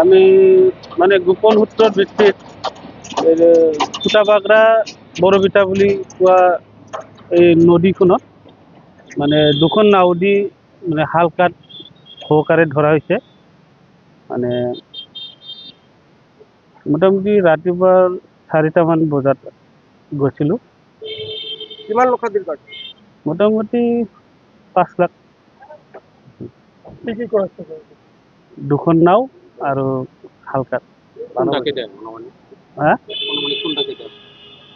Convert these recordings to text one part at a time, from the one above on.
আমি মানে গোপন সূত্ৰৰ ভিত্তিত খুটাবাগৰা বৰবিটা বুলি কোৱা এই নদীখনত মানে দুখন নাও দি মানে হালকাত সহকাৰে ধৰা হৈছে। মানে মোটামুটি ৰাতিপুৱা 4টামান বজাত গৈছিলোঁ। কিমান লোক দিন কাটে? মোটামুটি 5 লাখ। কি কৰিছে? দুখন নাও আৰু হালকাত। হা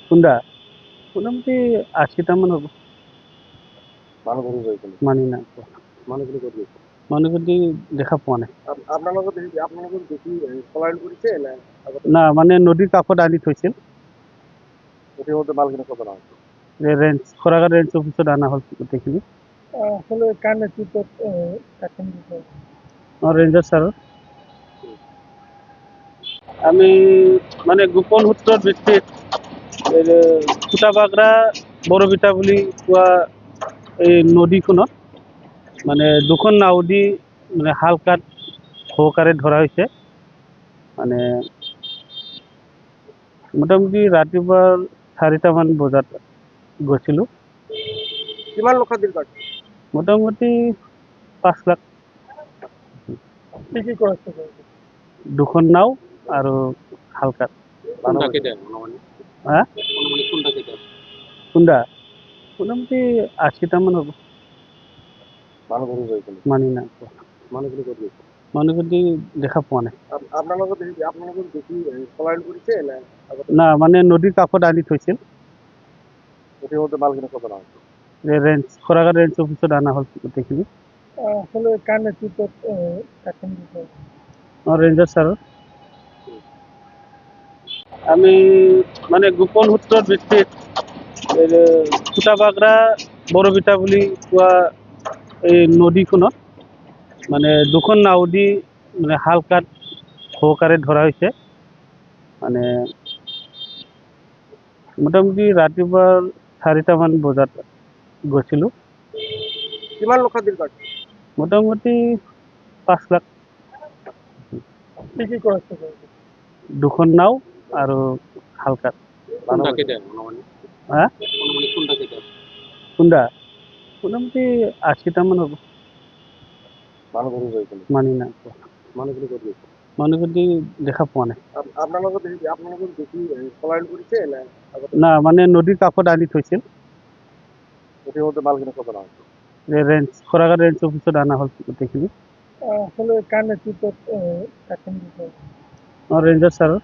খুন্দা মোটামুটি 80টামান হ'ব। মানি না মানুহখিনি দেখা পোৱা নাই। আপোনালোকৰ দেখি পলায়ন কৰিছে না মানে নদীৰ কাষত আনি থৈছিল। মালখিনি খবৰ হৈছে ৰেঞ্জ খৰাঘাট ৰেঞ্জ অফিচত অনা হ'ল গোটেইখিনি। আসলে কাৰ নেতৃত্বত ৰেঞ্জাৰ ছাৰৰ। আমি মানে গোপন সূত্ৰৰ ভিত্তিত খুটাবাগৰা বৰবিটা বুলি কোৱা এই নদীখনত মানে দুখন নাও দি মানে হালকাত সহকাৰে ধৰা হৈছে। মানে মোটামুটি ৰাতিপুৱা 4টামান বজাত গৈছিলোঁ। কিমান লোক দিন কাটে? মোটামুটি 5 লাখ। কি কৰিছে? দুখন নাও আৰু হালকাত। হা খুন্দা মোটামুটি 80টামান হ'ব। মানি না মানুহখিনি দেখা পোৱা নাই। আপোনালোকৰ দেখি পলায়ন কৰিছে না মানে নদীৰ কাষত আনি থৈছিল। মালখিনি খবৰ হৈছে ৰেঞ্জ খৰাঘাট ৰেঞ্জ অফিচত অনা হ'ল গোটেইখিনি। আসলে কাৰ নেতৃত্বত ৰেঞ্জাৰ ছাৰৰ। আমি মানে গোপন সূত্ৰৰ ভিত্তিত খুটাবাগৰা বৰবিটা বুলি কোৱা এই নদীখনত মানে দুখন নাও দি মানে হালকাত সহকাৰে ধৰা হৈছে। মানে মোটামুটি ৰাতিপুৱা 4টামান বজাত গৈছিলোঁ। কিমান লোক দিন কাটে? মোটামুটি 5 লাখ। কি কৰিছে? দুখন নাও আৰু হালকাত। হা খুন্দা মোটামুটি 80টামান হ'ব। মানি না মানুহখিনি দেখা পোৱা নাই। আপোনালোকৰ দেখি পলায়ন কৰিছে না মানে নদীৰ কাষত আনি থৈছিল। মালখিনি খবৰ হৈছে ৰেঞ্জ খৰাঘাট ৰেঞ্জ অফিচত অনা হ'ল গোটেইখিনি। আসলে কাৰ নেতৃত্বত ৰেঞ্জাৰ ছাৰৰ।